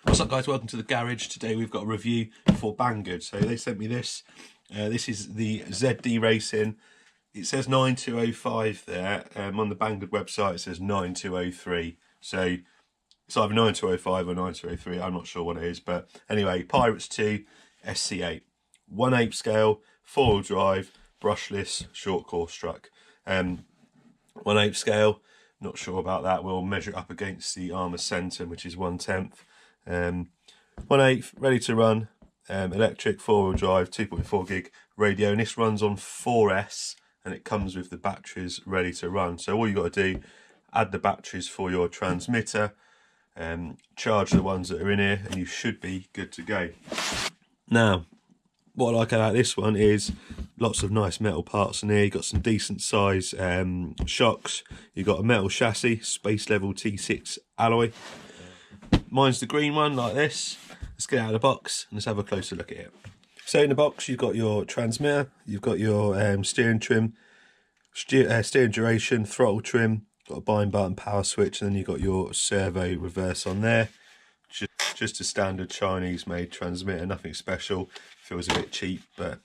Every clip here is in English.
What's up guys, welcome to the garage. Today we've got a review for Banggood. So they sent me this. This is the ZD Racing. It says 9205 there. On the Banggood website it says 9203. So it's either 9205 or 9203. I'm not sure what it is. But anyway, Pirates 2 SC8. 1/8 scale, 4-wheel drive, brushless, short course truck. 1/8 scale, not sure about that. We'll measure it up against the Armour Centum, which is 1/10. 1/8, ready to run, electric, 4-wheel drive, 2.4 gig radio, and this runs on 4S, and it comes with the batteries ready to run. So all you got to do, add the batteries for your transmitter, charge the ones that are in here, and you should be good to go. Now, what I like about this one is lots of nice metal parts in here. You've got some decent size shocks. You've got a metal chassis, space level T6 alloy. Mine's the green one, like this. Let's get out of the box and let's have a closer look at it. So in the box you've got your transmitter, you've got your steering trim, steering duration, throttle trim, got a bind button, power switch, and then you've got your servo reverse on there. Just a standard Chinese made transmitter, nothing special. Feels a bit cheap, but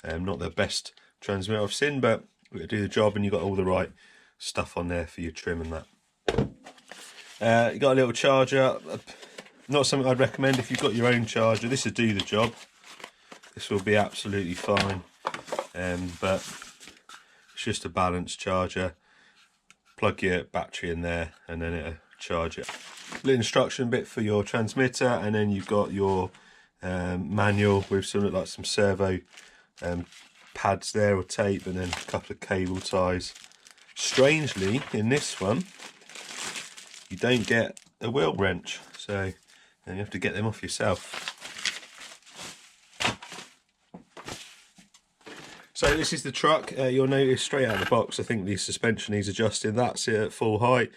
not the best transmitter I've seen, but it'll do the job, and you've got all the right stuff on there for your trim and that. You got a little charger. Not something I'd recommend if you've got your own charger. This will do the job. This will be absolutely fine, but it's just a balanced charger. Plug your battery in there and then it'll charge it. Little instruction bit for your transmitter, and then you've got your manual with some servo pads there, or tape, and then a couple of cable ties. Strangely, in this one you don't get a wheel wrench, so you have to get them off yourself. So this is the truck. You'll notice straight out of the box, I think the suspension needs adjusting. That's it at full height,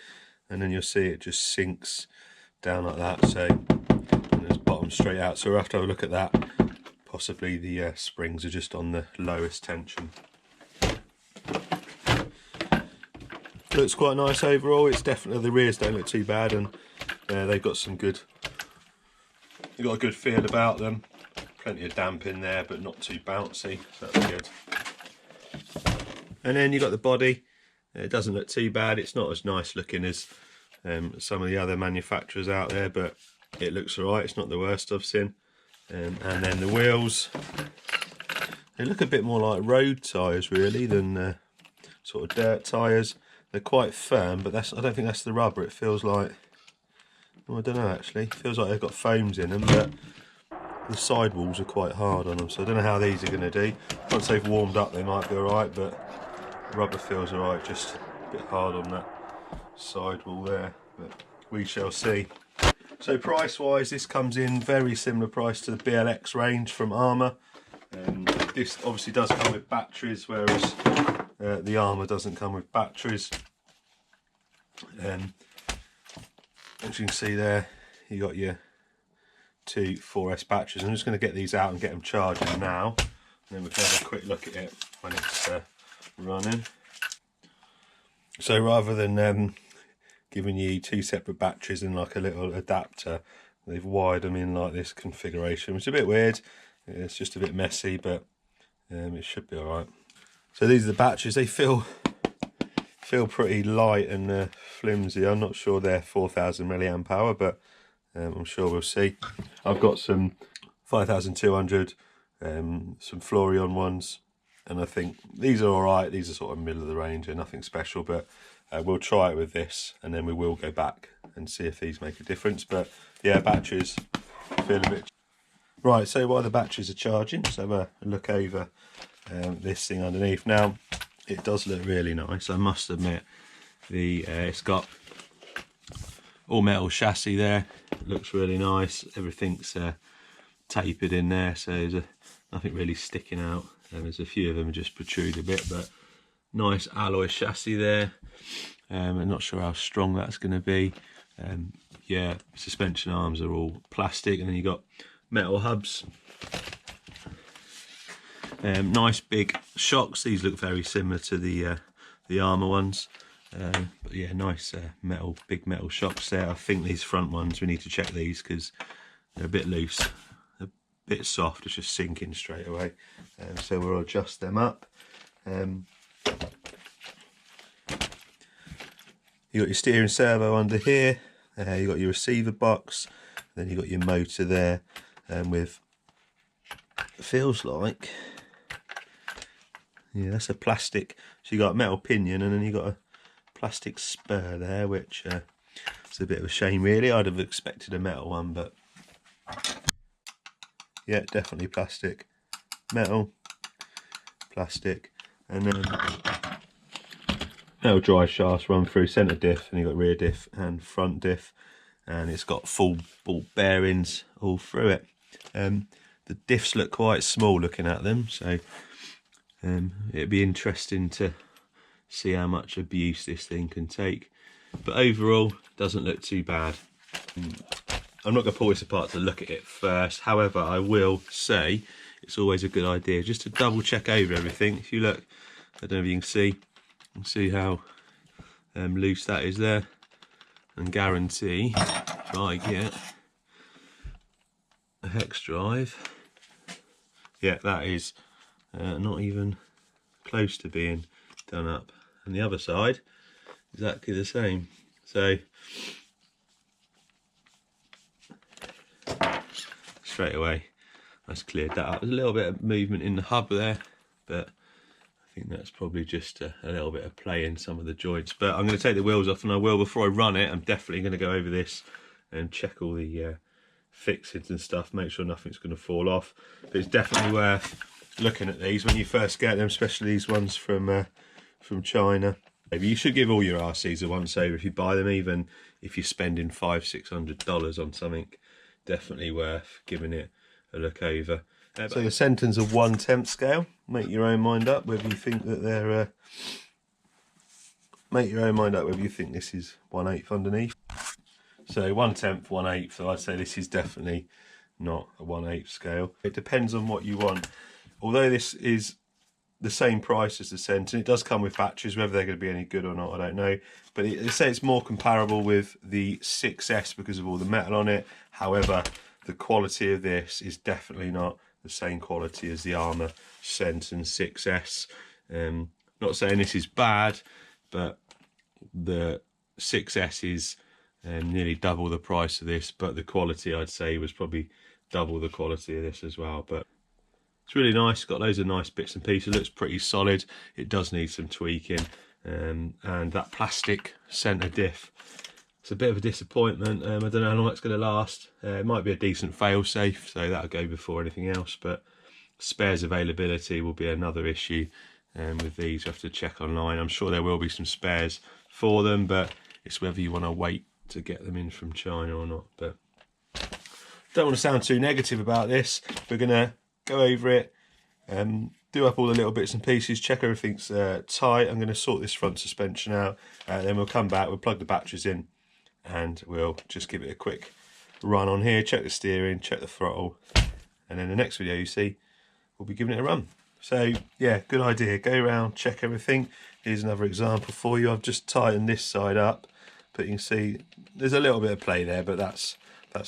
and then you'll see it just sinks down like that. So and it's bottom straight out. So we'll have to have a look at that. Possibly the springs are just on the lowest tension. Looks quite nice overall. It's definitely, the rears don't look too bad, and they've got some good. You've got a good feel about them. Plenty of damp in there, but not too bouncy. So that's good. And then you've got the body. It doesn't look too bad. It's not as nice looking as some of the other manufacturers out there, but it looks alright. It's not the worst I've seen. And then the wheels. They look a bit more like road tyres really than sort of dirt tyres. They're quite firm, but I don't think that's the rubber. It feels like, well, I don't know actually. It feels like they've got foams in them, but the sidewalls are quite hard on them, so I don't know how these are going to do. Once they've warmed up they might be alright, but the rubber feels alright, just a bit hard on that sidewall there, but we shall see. So price wise, this comes in very similar price to the BLX range from Armour. This obviously does come with batteries, whereas the Armour doesn't come with batteries. As you can see there, you got your two 4S batteries. I'm just going to get these out and get them charging now, and then we can have a quick look at it when it's running. So rather than giving you two separate batteries and like a little adapter, they've wired them in like this configuration, which is a bit weird. It's just a bit messy, but it should be alright. So these are the batteries. They feel pretty light and flimsy. I'm not sure they're 4000 milliamp hour, but I'm sure we'll see. I've got some 5200, some Florion ones, and I think these are alright. These are sort of middle of the range and nothing special, but we'll try it with this, and then we will go back and see if these make a difference. But yeah, batteries feel a bit. Right, so while the batteries are charging, let's have a look over this thing underneath. Now, it does look really nice, I must admit. It's got all metal chassis there. It looks really nice. Everything's tapered in there, so there's nothing really sticking out. There's a few of them just protrude a bit, but nice alloy chassis there. I'm not sure how strong that's going to be. Yeah, suspension arms are all plastic, and then you've got metal hubs. Nice big shocks. These look very similar to the Armour ones. But yeah, nice big metal shocks there. I think these front ones, we need to check these because they're a bit loose, a bit soft, it's just sinking straight away. So we'll adjust them up. You got your steering servo under here, you got your receiver box, then you got your motor there, with, feels like, yeah, that's a plastic, so you got a metal pinion and then you got a plastic spur there, which is a bit of a shame really. I'd have expected a metal one, but yeah, definitely plastic, metal, plastic, and then metal drive shafts run through centre diff, and you've got rear diff and front diff, and it's got full ball bearings all through it. The diffs look quite small looking at them, so it'd be interesting to see how much abuse this thing can take, but overall doesn't look too bad. I'm not going to pull this apart to look at it first, however I will say it's always a good idea just to double check over everything. If you look, I don't know if you can see how loose that is there, and guarantee if I get a hex drive, yeah, that is not even close to being done up. And the other side, exactly the same. So straight away, that's cleared that up. There's a little bit of movement in the hub there, but I think that's probably just a little bit of play in some of the joints. But I'm going to take the wheels off, and I will, before I run it, I'm definitely going to go over this and check all the fixings and stuff, make sure nothing's going to fall off. But it's definitely worth looking at these when you first get them, especially these ones from China. You should give all your RCs a once over if you buy them, even if you're spending $500–600 on something. Definitely worth giving it a look over. So the Centons are 1/10 scale. Make your own mind up whether you think that they're. Make your own mind up whether you think this is 1/8 underneath. So 1/10, 1/8. So I'd say this is definitely not a 1/8 scale. It depends on what you want. Although this is the same price as the Centon, it does come with batteries. Whether they're going to be any good or not, I don't know. But they say it's more comparable with the 6S because of all the metal on it. However, the quality of this is definitely not the same quality as the Armour Centon 6S. Not saying this is bad, but the 6S is nearly double the price of this, but the quality I'd say was probably double the quality of this as well. But it's really nice, got loads of nice bits and pieces, looks pretty solid. It does need some tweaking, and that plastic centre diff, it's a bit of a disappointment. I don't know how long that's going to last. It might be a decent fail-safe, so that'll go before anything else, but spares availability will be another issue with these. You have to check online. I'm sure there will be some spares for them, but it's whether you want to wait to get them in from China or not. But don't want to sound too negative about this. We're going to go over it, do up all the little bits and pieces, check everything's tight. I'm going to sort this front suspension out, then we'll come back, we'll plug the batteries in, and we'll just give it a quick run on here, check the steering, check the throttle, and then the next video you see, we'll be giving it a run. So yeah, good idea, go around, check everything. Here's another example for you. I've just tightened this side up, but you can see there's a little bit of play there, but that's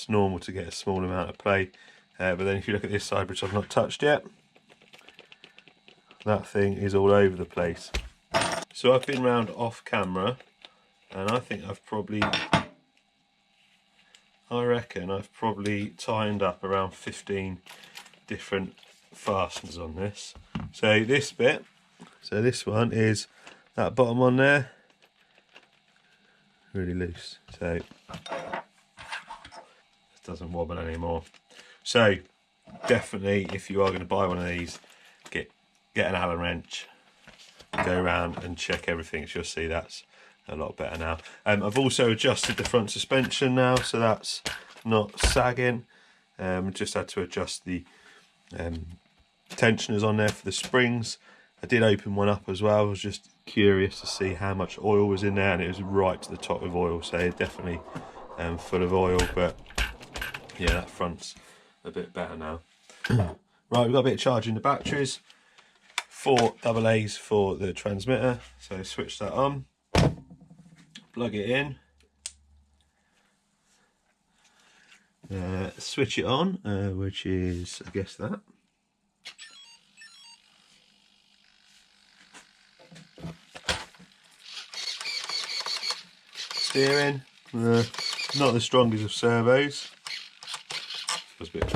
normal to get a small amount of play. But then if you look at this side, which I've not touched yet, that thing is all over the place. So I've been round off camera, and I think I reckon I've probably tightened up around 15 different fasteners on this. So this bit, so this one is that bottom one there, really loose, so it doesn't wobble anymore. So definitely, if you are going to buy one of these, get an Allen wrench, go around and check everything. So you'll see that's a lot better now. I've also adjusted the front suspension now, so that's not sagging. Just had to adjust the tensioners on there for the springs. I did open one up as well. I was just curious to see how much oil was in there, and it was right to the top of oil, so definitely full of oil. But yeah, that front's a bit better now. Right, we've got a bit of charge in the batteries. 4 AA's for the transmitter, so switch that on. plug it in, switch it on, which is, I guess, that. Steering, not the strongest of servos. That's a bit.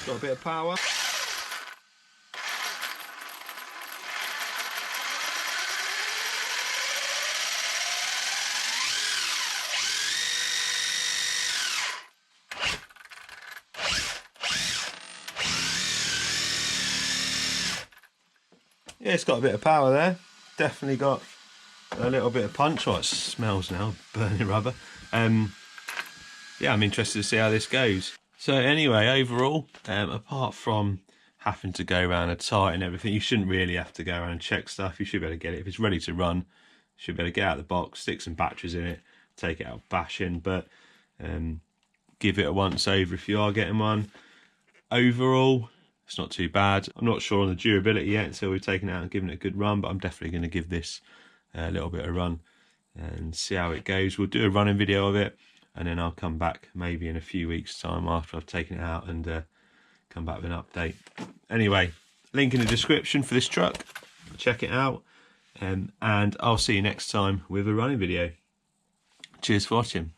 Got a bit of power. Yeah, it's got a bit of power there. Definitely got a little bit of punch. Oh, it smells now, burning rubber. Yeah, I'm interested to see how this goes. So anyway, overall, apart from having to go around and tighten everything, you shouldn't really have to go around and check stuff. You should be able to get it. If it's ready to run, you should be able to get out of the box, stick some batteries in it, take it out bashing, but give it a once over if you are getting one. Overall, it's not too bad. I'm not sure on the durability yet until we've taken it out and given it a good run, but I'm definitely going to give this a little bit of run and see how it goes. We'll do a running video of it, and then I'll come back maybe in a few weeks' time after I've taken it out and come back with an update. Anyway, link in the description for this truck. Check it out, and I'll see you next time with a running video. Cheers for watching.